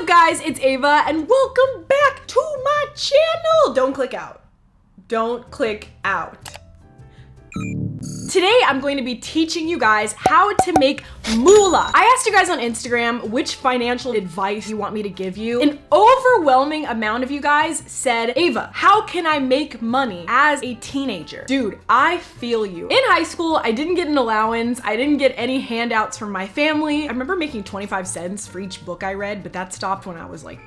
up guys, it's Ava and welcome back to my channel. Don't click out. Don't click out. Today, I'm going to be teaching you guys how to make moolah. I asked you guys on Instagram which financial advice you want me to give you. An overwhelming amount of you guys said, Ava, how can I make money as a teenager? Dude, I feel you. In high school, I didn't get an allowance. I didn't get any handouts from my family. I remember making 25 cents for each book I read, but that stopped when I was like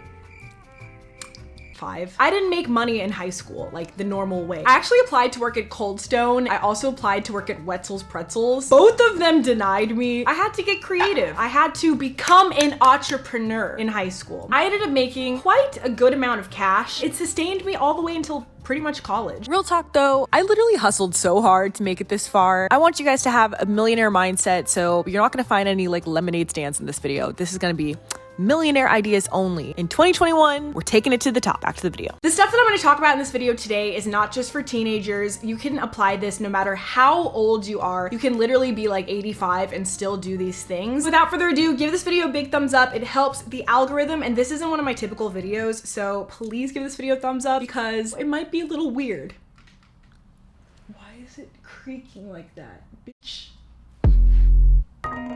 5. I didn't make money in high school, like the normal way. I actually applied to work at Cold Stone. I also applied to work at Wetzel's Pretzels. Both of them denied me. I had to get creative. I had to become an entrepreneur in high school. I ended up making quite a good amount of cash. It sustained me all the way until pretty much college. Real talk though, I literally hustled so hard to make it this far. I want you guys to have a millionaire mindset, so you're not gonna find any like lemonade stands in this video. This is gonna be millionaire ideas only. In 2021, we're taking it to the top. Back to the video. The stuff that I'm going to talk about in this video today is not just for teenagers. You can apply this no matter how old you are. You can literally be like 85 and still do these things. Without further ado, give this video a big thumbs up. It helps the algorithm, and this isn't one of my typical videos, so please give this video a thumbs up because it might be a little weird. Why is it creaking like that, bitch?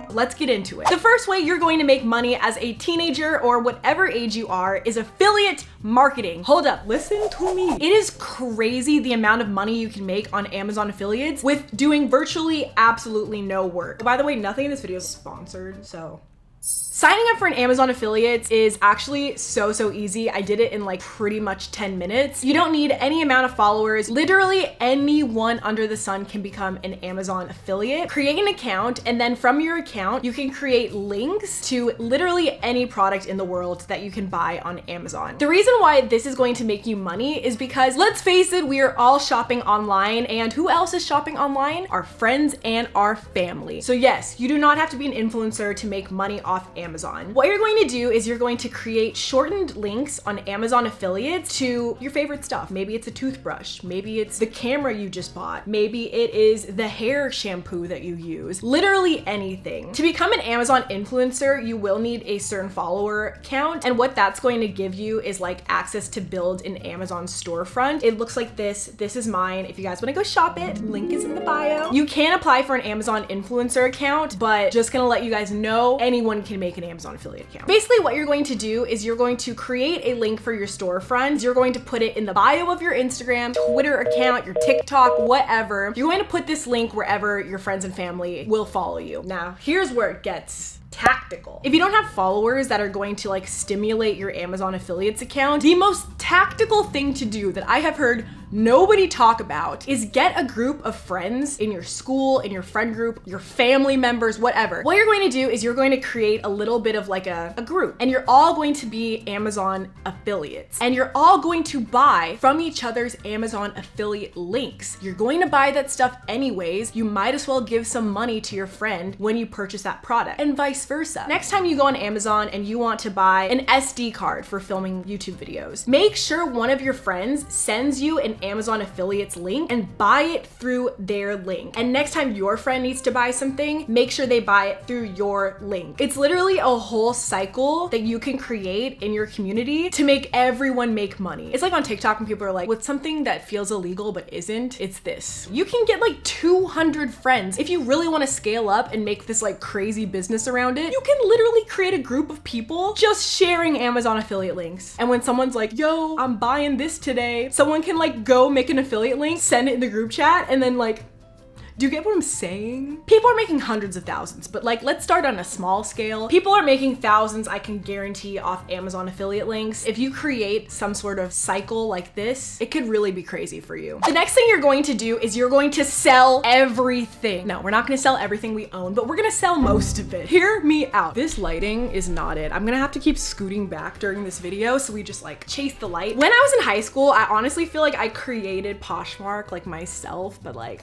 Let's get into it. The first way you're going to make money as a teenager or whatever age you are is affiliate marketing. Hold up, listen to me. It is crazy the amount of money you can make on Amazon affiliates with doing virtually absolutely no work. By the way, nothing in this video is sponsored, so. Signing up for an Amazon affiliate is actually so easy. I did it in like pretty much 10 minutes. You don't need any amount of followers. Literally anyone under the sun can become an Amazon affiliate. Create an account, and then from your account, you can create links to literally any product in the world that you can buy on Amazon. The reason why this is going to make you money is because, let's face it, we are all shopping online, and who else is shopping online? Our friends and our family. So yes, you do not have to be an influencer to make money off Amazon. What you're going to do is you're going to create shortened links on Amazon affiliates to your favorite stuff. Maybe it's a toothbrush, maybe it's the camera you just bought, maybe it is the hair shampoo that you use, literally anything. To become an Amazon influencer, you will need a certain follower count, and what that's going to give you is like access to build an Amazon storefront. It looks like this. This is mine. If you guys want to go shop it, link is in the bio. You can apply for an Amazon influencer account, but just gonna let you guys know, anyone can make an Amazon affiliate account. Basically what you're going to do is you're going to create a link for your storefront. You're going to put it in the bio of your Instagram, Twitter account, your TikTok, whatever. You're going to put this link wherever your friends and family will follow you. Now, here's where it gets tactical. If you don't have followers that are going to like stimulate your Amazon affiliates account, the most tactical thing to do that I have heard nobody talk about is get a group of friends in your school, in your friend group, your family members, whatever. What you're going to do is you're going to create a little bit of like a group, and you're all going to be Amazon affiliates, and you're all going to buy from each other's Amazon affiliate links. You're going to buy that stuff anyways. You might as well give some money to your friend when you purchase that product, and vice versa. Next time you go on Amazon and you want to buy an SD card for filming YouTube videos, make sure one of your friends sends you an Amazon affiliates link and buy it through their link. And next time your friend needs to buy something, make sure they buy it through your link. It's literally a whole cycle that you can create in your community to make everyone make money. It's like on TikTok when people are like, what's something that feels illegal but isn't? It's this. You can get like 200 friends. If you really want to scale up and make this like crazy business around it, you can literally create a group of people just sharing Amazon affiliate links. And when someone's like, yo, I'm buying this today, someone can like go make an affiliate link, send it in the group chat, and then like, do you get what I'm saying? People are making hundreds of thousands, but like, let's start on a small scale. People are making thousands, I can guarantee, off Amazon affiliate links. If you create some sort of cycle like this, it could really be crazy for you. The next thing you're going to do is you're going to sell everything. No, we're not gonna sell everything we own, but we're gonna sell most of it. Hear me out. This lighting is not it. I'm gonna have to keep scooting back during this video, so we just like chase the light. When I was in high school, I honestly feel like I created Poshmark like myself, but like,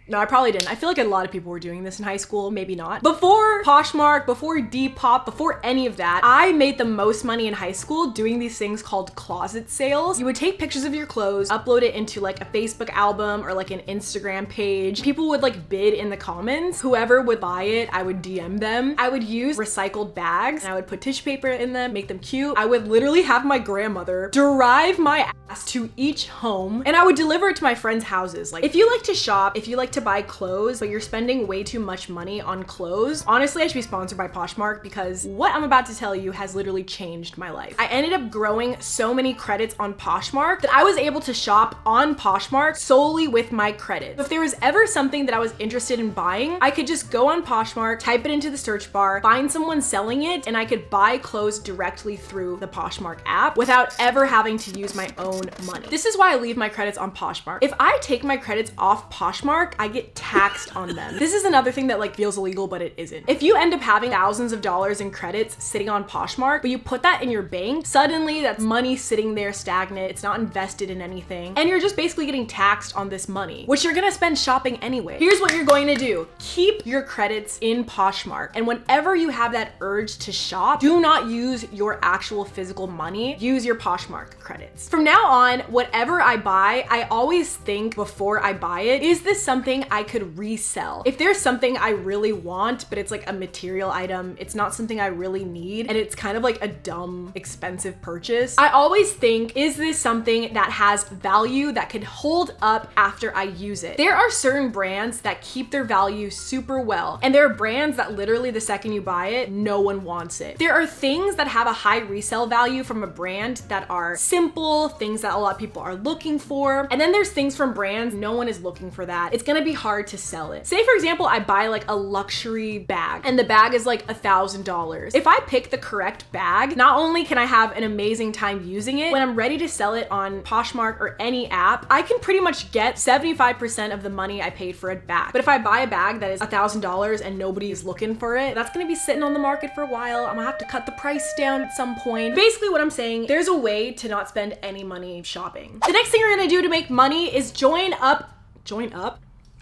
No, I probably didn't. I feel like a lot of people were doing this in high school, maybe not. Before Poshmark, before Depop, before any of that, I made the most money in high school doing these things called closet sales. You would take pictures of your clothes, upload it into like a Facebook album or like an Instagram page. People would like bid in the comments. Whoever would buy it, I would DM them. I would use recycled bags and I would put tissue paper in them, make them cute. I would literally have my grandmother drive my ass to each home and I would deliver it to my friends' houses. Like, if you like to shop, if you like to buy clothes, but you're spending way too much money on clothes, honestly, I should be sponsored by Poshmark because what I'm about to tell you has literally changed my life. I ended up growing so many credits on Poshmark that I was able to shop on Poshmark solely with my credits. If there was ever something that I was interested in buying, I could just go on Poshmark, type it into the search bar, find someone selling it, and I could buy clothes directly through the Poshmark app without ever having to use my own money. This is why I leave my credits on Poshmark. If I take my credits off Poshmark, I get taxed on them. This is another thing that like feels illegal, but it isn't. If you end up having thousands of dollars in credits sitting on Poshmark, but you put that in your bank, suddenly that's money sitting there stagnant. It's not invested in anything. And you're just basically getting taxed on this money, which you're gonna spend shopping anyway. Here's what you're going to do. Keep your credits in Poshmark. And whenever you have that urge to shop, do not use your actual physical money. Use your Poshmark credits. From now on, whatever I buy, I always think before I buy it, is this something I could resell? If there's something I really want, but it's like a material item, it's not something I really need, and it's kind of like a dumb, expensive purchase, I always think, is this something that has value that could hold up after I use it? There are certain brands that keep their value super well, and there are brands that literally the second you buy it, no one wants it. There are things that have a high resale value from a brand that are simple, things that a lot of people are looking for, and then there's things from brands no one is looking for that. It's gonna be hard to sell it. Say for example, I buy like a luxury bag and the bag is like $1,000. If I pick the correct bag, not only can I have an amazing time using it, when I'm ready to sell it on Poshmark or any app, I can pretty much get 75% of the money I paid for it back. But if I buy a bag that is $1,000 and nobody is looking for it, that's gonna be sitting on the market for a while. I'm gonna have to cut the price down at some point. Basically what I'm saying, there's a way to not spend any money shopping. The next thing you're gonna do to make money is join up?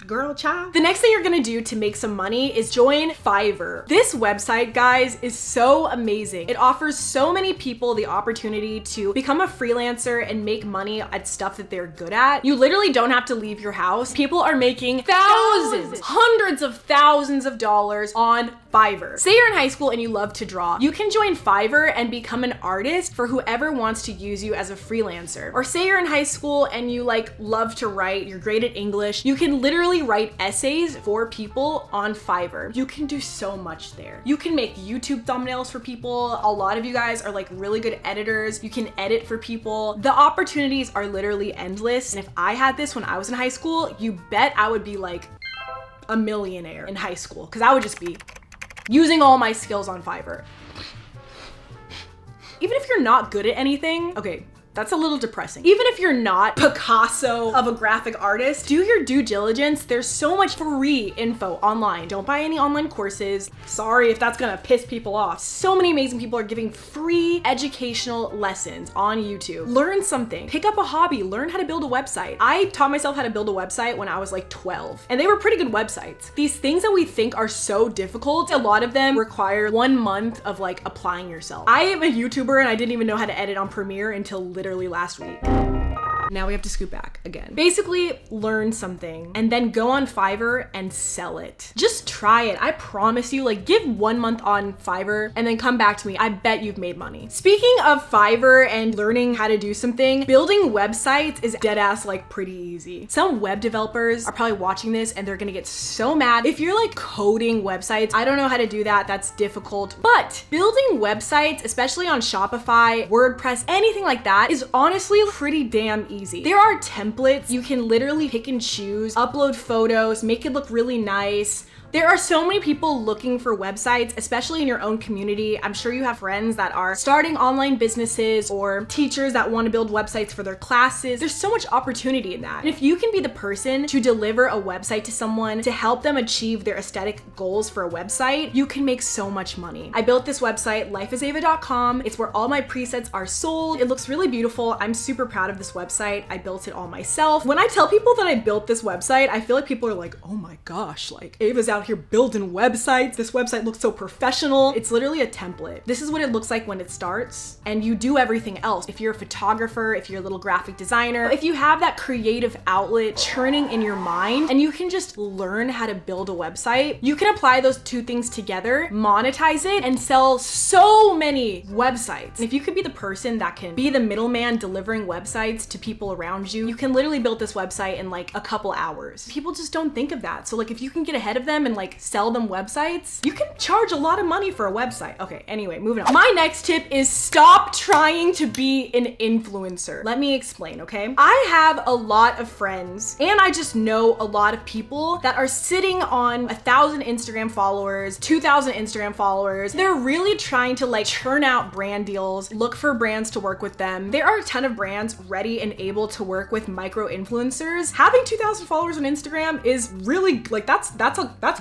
Girl, child. The next thing you're gonna do to make some money is join FIVVER. This website, guys, is so amazing. It offers so many people the opportunity to become a freelancer and make money at stuff that they're good at. You literally don't have to leave your house. People are making thousands, hundreds of thousands of dollars on FIVVER. Say you're in high school and you love to draw. You can join FIVVER and become an artist for whoever wants to use you as a freelancer. Or say you're in high school and you like love to write, you're great at English. You can literally write essays for people on FIVVER. You can do so much there. You can make YouTube thumbnails for people. A lot of you guys are like really good editors. You can edit for people. The opportunities are literally endless. And if I had this when I was in high school, you bet I would be like a millionaire in high school because I would just be using all my skills on FIVVER. Even if you're not good at anything, okay, that's a little depressing. Even if you're not Picasso of a graphic artist, do your due diligence. There's so much free info online. Don't buy any online courses. Sorry if that's gonna piss people off. So many amazing people are giving free educational lessons on YouTube. Learn something, pick up a hobby, learn how to build a website. I taught myself how to build a website when I was like 12, and they were pretty good websites. These things that we think are so difficult, a lot of them require 1 month of like applying yourself. I am a YouTuber and I didn't even know how to edit on Premiere until literally last week. Now we have to scoot back again. Basically, learn something and then go on FIVVER and sell it. Just try it. I promise you, like give 1 month on FIVVER and then come back to me. I bet you've made money. Speaking of FIVVER and learning how to do something, building websites is dead ass like pretty easy. Some web developers are probably watching this and they're gonna get so mad. If you're like coding websites, I don't know how to do that. That's difficult. But building websites, especially on Shopify, WordPress, anything like that is honestly pretty damn easy. There are templates. You can literally pick and choose, upload photos, make it look really nice, There are so many people looking for websites, especially in your own community. I'm sure you have friends that are starting online businesses or teachers that want to build websites for their classes. There's so much opportunity in that. And if you can be the person to deliver a website to someone to help them achieve their aesthetic goals for a website, you can make so much money. I built this website, MyLifeAsEva.com. It's where all my presets are sold. It looks really beautiful. I'm super proud of this website. I built it all myself. When I tell people that I built this website, I feel like people are like, oh my gosh, like Ava's out here building websites. This website looks so professional. It's literally a template. This is what it looks like when it starts, and you do everything else. If you're a photographer, if you're a little graphic designer, if you have that creative outlet churning in your mind and you can just learn how to build a website, you can apply those two things together, monetize it, and sell so many websites. And if you could be the person that can be the middleman delivering websites to people around you, you can literally build this website in like a couple hours. People just don't think of that. So like if you can get ahead of them and like sell them websites, you can charge a lot of money for a website. Okay, anyway, moving on. My next tip is stop trying to be an influencer. Let me explain, okay? I have a lot of friends and I just know a lot of people that are sitting on 1,000 Instagram followers, 2,000 Instagram followers. They're really trying to like churn out brand deals, look for brands to work with them. There are a ton of brands ready and able to work with micro influencers. Having 2,000 followers on Instagram is really like, that's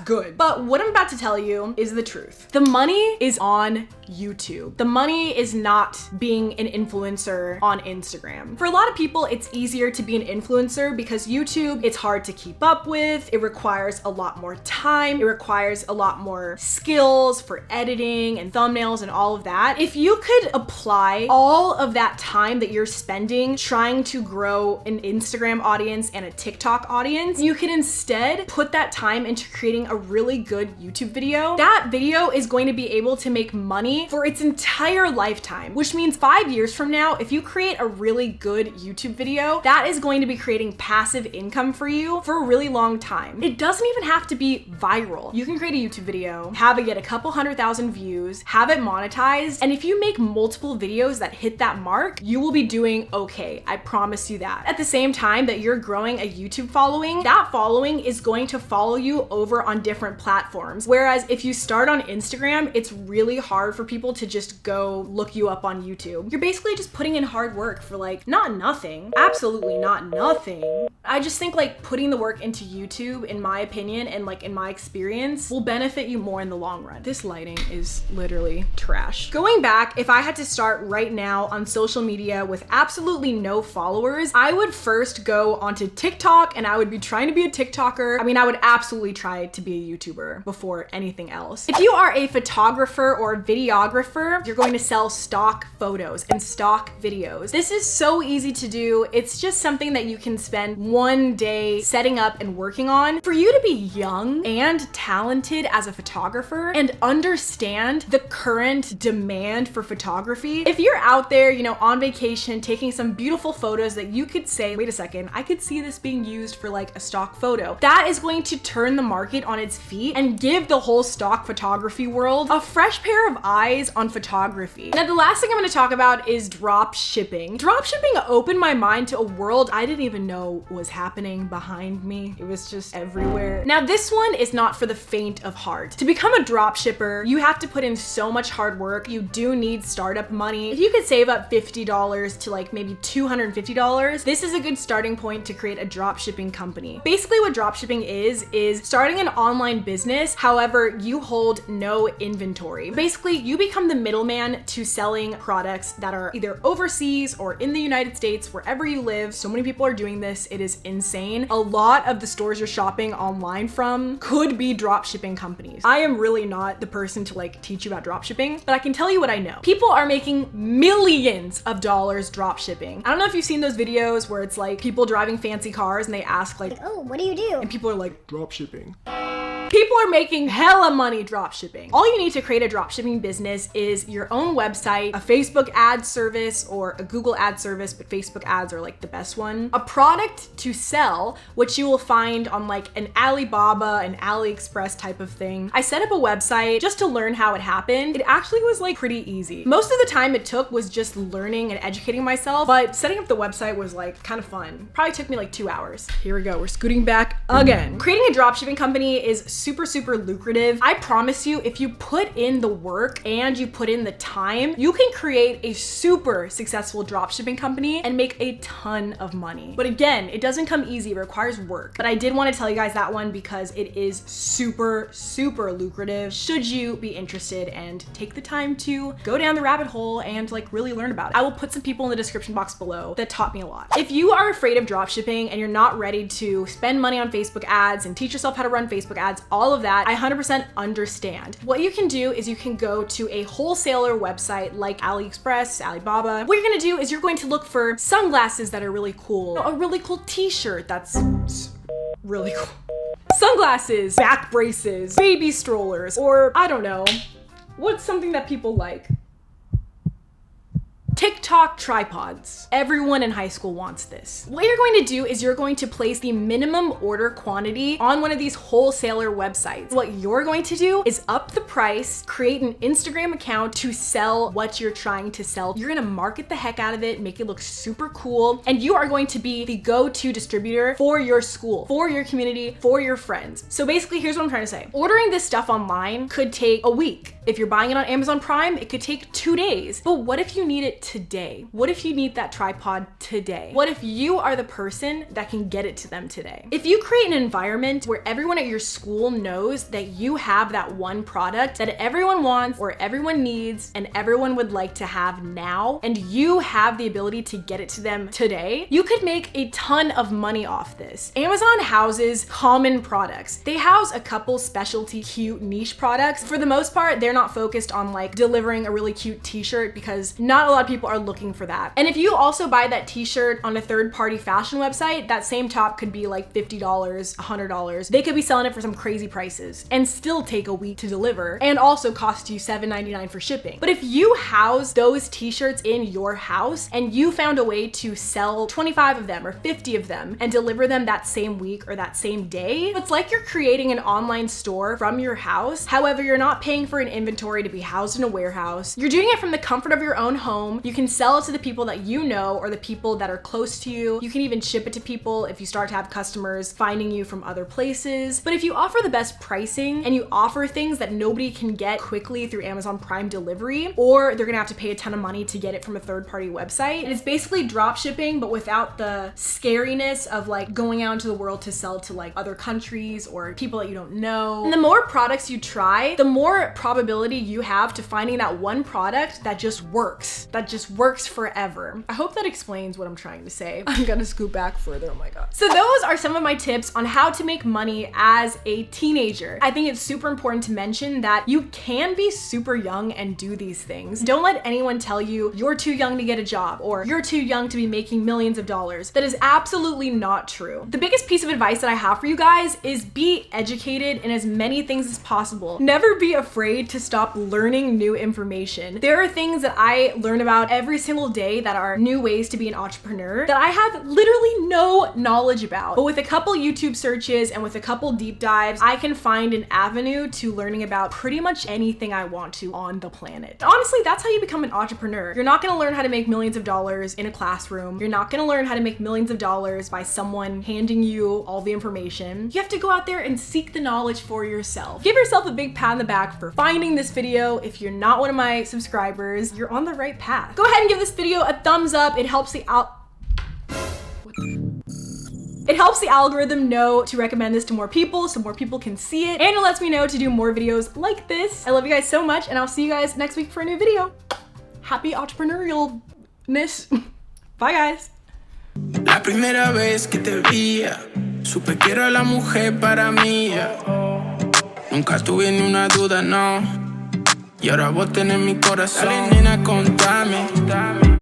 good. But what I'm about to tell you is the truth. The money is on YouTube. The money is not being an influencer on Instagram. For a lot of people, it's easier to be an influencer because YouTube, it's hard to keep up with. It requires a lot more time. It requires a lot more skills for editing and thumbnails and all of that. If you could apply all of that time that you're spending trying to grow an Instagram audience and a TikTok audience, you can instead put that time into creating a really good YouTube video. That video is going to be able to make money for its entire lifetime, which means 5 years from now, if you create a really good YouTube video, that is going to be creating passive income for you for a really long time. It doesn't even have to be viral. You can create a YouTube video, have it get a couple 100,000 views, have it monetized, and if you make multiple videos that hit that mark, you will be doing okay. I promise you that. At the same time that you're growing a YouTube following, that following is going to follow you over on different platforms. Whereas if you start on Instagram, it's really hard for people to just go look you up on YouTube. You're basically just putting in hard work for like, not nothing, absolutely not nothing. I just think like putting the work into YouTube, in my opinion, and like in my experience, will benefit you more in the long run. This lighting is literally trash. Going back, if I had to start right now on social media with absolutely no followers, I would first go onto TikTok and I would be trying to be a TikToker. I mean, I would absolutely try to be a YouTuber before anything else. If you are a photographer or a videographer, you're going to sell stock photos and stock videos. This is so easy to do. It's just something that you can spend one day setting up and working on. For you to be young and talented as a photographer and understand the current demand for photography, if you're out there, you know, on vacation, taking some beautiful photos that you could say, wait a second, I could see this being used for like a stock photo, that is going to turn the market on its feet and give the whole stock photography world a fresh pair of eyes on photography. Now, the last thing I'm going to talk about is drop shipping. Drop shipping opened my mind to a world I didn't even know was happening behind me. It was just everywhere. Now, this one is not for the faint of heart. To become a drop shipper, you have to put in so much hard work. You do need startup money. If you could save up $50 to like maybe $250, this is a good starting point to create a drop shipping company. Basically, what drop shipping is starting an online business. However, you hold no inventory. Basically, you become the middleman to selling products that are either overseas or in the United States, wherever you live. So many people are doing this. It is insane. A lot of the stores you're shopping online from could be drop shipping companies. I am really not the person to like teach you about drop shipping, but I can tell you what I know. People are making millions of dollars drop shipping. I don't know if you've seen those videos where it's like people driving fancy cars and they ask like, oh, what do you do? And people are like, drop shipping. People are making hella money drop shipping. All you need to create a drop shipping business is your own website, a Facebook ad service or a Google ad service, but Facebook ads are like the best one. A product to sell, which you will find on like an Alibaba, an AliExpress type of thing. I set up a website just to learn how it happened. It actually was like pretty easy. Most of the time it took was just learning and educating myself, but setting up the website was like kind of fun. Probably took me like 2 hours. Here we go. We're scooting back again. Creating a dropshipping company is super, super lucrative. I promise you, if you put in the work and you put in the time, you can create a super successful dropshipping company and make a ton of money. But again, it doesn't come easy, it requires work. But I did want to tell you guys that one because it is super, super lucrative should you be interested and take the time to go down the rabbit hole and like really learn about it. I will put some people in the description box below that taught me a lot. If you are afraid of dropshipping and you're not ready to spend money on Facebook ads and teach yourself how to run Facebook ads, all of that, I 100% understand. What you can do is you can go to a wholesaler website like AliExpress, Alibaba. What you're gonna do is you're going to look for sunglasses that are really cool, a really cool t-shirt that's really cool, sunglasses, back braces, baby strollers, or I don't know, what's something that people like? TikTok tripods. Everyone in high school wants this. What you're going to do is you're going to place the minimum order quantity on one of these wholesaler websites. What you're going to do is up the price, create an Instagram account to sell what you're trying to sell. You're gonna market the heck out of it, make it look super cool, and you are going to be the go-to distributor for your school, for your community, for your friends. So basically, here's what I'm trying to say. Ordering this stuff online could take a week. If you're buying it on Amazon Prime, it could take 2 days. But what if you need it today? What if you need that tripod today? What if you are the person that can get it to them today? If you create an environment where everyone at your school knows that you have that one product that everyone wants or everyone needs and everyone would like to have now, and you have the ability to get it to them today, you could make a ton of money off this. Amazon houses common products. They house a couple specialty cute niche products. For the most part, they're not focused on like delivering a really cute t-shirt because not a lot of people are looking for that. And if you also buy that t-shirt on a third-party fashion website, that same top could be like $50, $100. They could be selling it for some crazy prices and still take a week to deliver and also cost you $7.99 for shipping. But if you house those t-shirts in your house and you found a way to sell 25 of them or 50 of them and deliver them that same week or that same day, it's like you're creating an online store from your house. However, you're not paying for an inventory to be housed in a warehouse. You're doing it from the comfort of your own home. You can sell it to the people that you know or the people that are close to you. You can even ship it to people if you start to have customers finding you from other places. But if you offer the best pricing and you offer things that nobody can get quickly through Amazon Prime delivery, or they're gonna have to pay a ton of money to get it from a third-party website, it's basically drop shipping, but without the scariness of like going out into the world to sell to like other countries or people that you don't know. And the more products you try, the more probability you have to finding that one product that just works forever. I hope that explains what I'm trying to say. I'm gonna scoot back further, oh my God. So those are some of my tips on how to make money as a teenager. I think it's super important to mention that you can be super young and do these things. Don't let anyone tell you you're too young to get a job or you're too young to be making millions of dollars. That is absolutely not true. The biggest piece of advice that I have for you guys is be educated in as many things as possible. Never be afraid to stop learning new information. There are things that I learn about every single day that are new ways to be an entrepreneur that I have literally no knowledge about. But with a couple YouTube searches and with a couple deep dives, I can find an avenue to learning about pretty much anything I want to on the planet. Honestly, that's how you become an entrepreneur. You're not gonna learn how to make millions of dollars in a classroom. You're not gonna learn how to make millions of dollars by someone handing you all the information. You have to go out there and seek the knowledge for yourself. Give yourself a big pat on the back for finding this video. If you're not one of my subscribers, you're on the right path. Go ahead and give this video a thumbs up. It helps the algorithm know to recommend this to more people so more people can see it, and it lets me know to do more videos like this. I love you guys so much, and I'll see you guys next week for a new video. Happy entrepreneurialness. Bye guys. La primera vez que te vi, supe que era la mujer para mí. Nunca tuve ni una duda, no. Y ahora vos tenés mi corazón. Dale, nena, contame.